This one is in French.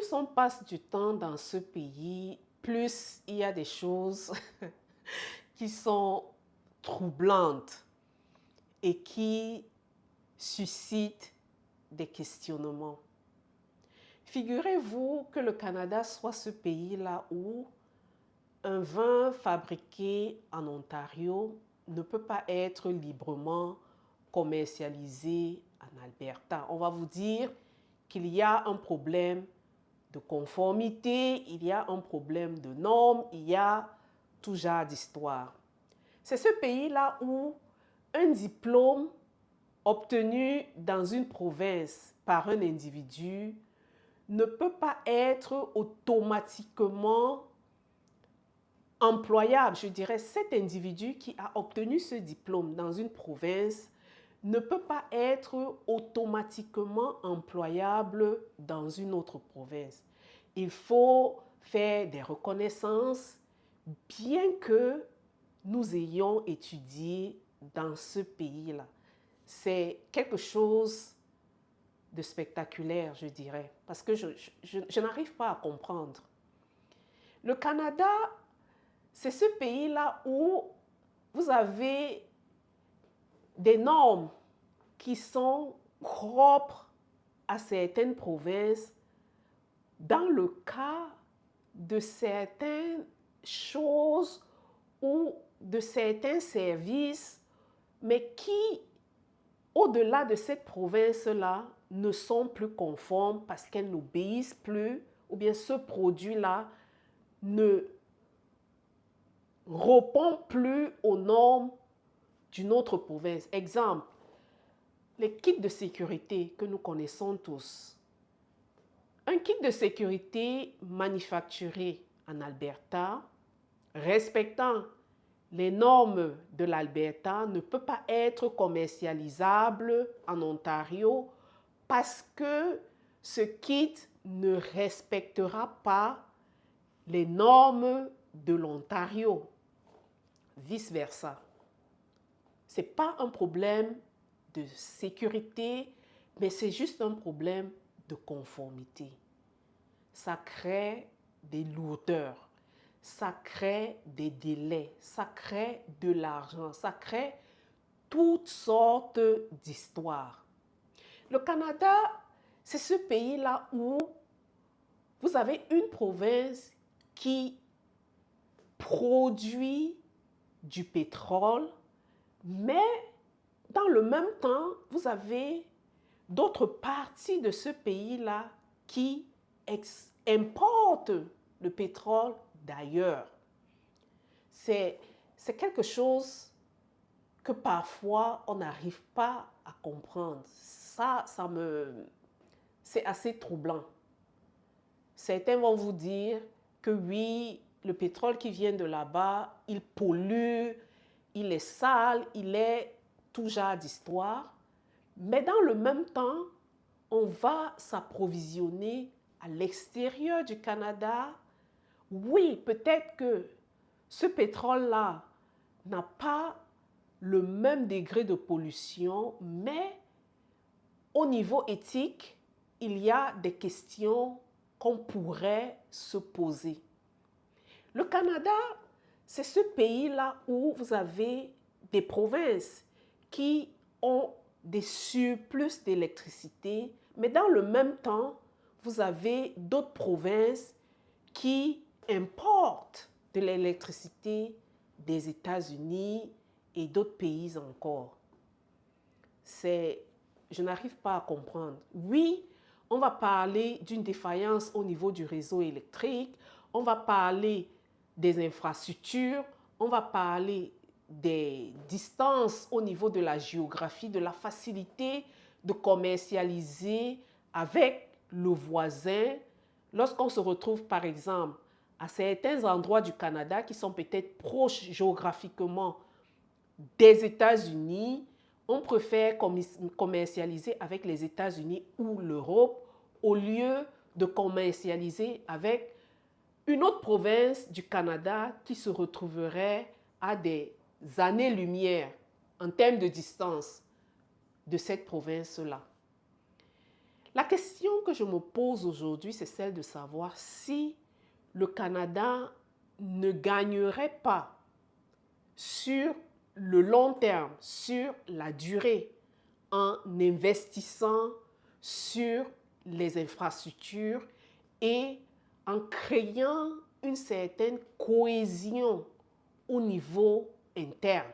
plus on passe du temps dans ce pays, plus il y a des choses qui sont troublantes et qui suscitent des questionnements. Figurez-vous que le Canada soit ce pays-là où un vin fabriqué en Ontario ne peut pas être librement commercialisé en Alberta. On va vous dire qu'il y a un problème de conformité, il y a un problème de normes, il y a tout genre d'histoire. C'est ce pays-là où un diplôme obtenu dans une province par un individu ne peut pas être automatiquement employable. Je dirais, cet individu qui a obtenu ce diplôme dans une province ne peut pas être automatiquement employable dans une autre province. Il faut faire des reconnaissances, bien que nous ayons étudié dans ce pays-là. C'est quelque chose de spectaculaire, je dirais, parce que je n'arrive pas à comprendre. Le Canada, c'est ce pays-là où vous avez des normes qui sont propres à certaines provinces dans le cas de certaines choses ou de certains services, mais qui, au-delà de cette province-là, ne sont plus conformes parce qu'elles n'obéissent plus, ou bien ce produit-là ne répond plus aux normes d'une autre province. Exemple, les kits de sécurité que nous connaissons tous. Un kit de sécurité manufacturé en Alberta, respectant les normes de l'Alberta, ne peut pas être commercialisable en Ontario parce que ce kit ne respectera pas les normes de l'Ontario. Vice-versa. Ce n'est pas un problème de sécurité, mais c'est juste un problème de conformité. Ça crée des lourdeurs, ça crée des délais, ça crée de l'argent, ça crée toutes sortes d'histoires. Le Canada, c'est ce pays-là où vous avez une province qui produit du pétrole, mais dans le même temps, vous avez d'autres parties de ce pays-là qui importent le pétrole d'ailleurs. C'est quelque chose que parfois on n'arrive pas à comprendre. C'est assez troublant. Certains vont vous dire que oui, le pétrole qui vient de là-bas, il pollue, il est sale, il est tout genre d'histoire. Mais dans le même temps, on va s'approvisionner à l'extérieur du Canada. Oui, peut-être que ce pétrole-là n'a pas le même degré de pollution, mais au niveau éthique, il y a des questions qu'on pourrait se poser. Le Canada, c'est ce pays-là où vous avez des provinces qui ont des surplus d'électricité, mais dans le même temps, vous avez d'autres provinces qui importent de l'électricité des États-Unis et d'autres pays encore. Je n'arrive pas à comprendre. Oui, on va parler d'une défaillance au niveau du réseau électrique, on va parler des infrastructures, on va parler des distances au niveau de la géographie, de la facilité de commercialiser avec le voisin. Lorsqu'on se retrouve par exemple à certains endroits du Canada qui sont peut-être proches géographiquement des États-Unis, on préfère commercialiser avec les États-Unis ou l'Europe au lieu de commercialiser avec une autre province du Canada qui se retrouverait à des années-lumière en termes de distance de cette province-là. La question que je me pose aujourd'hui, c'est celle de savoir si le Canada ne gagnerait pas sur le long terme, sur la durée, en investissant sur les infrastructures et en créant une certaine cohésion au niveau interne.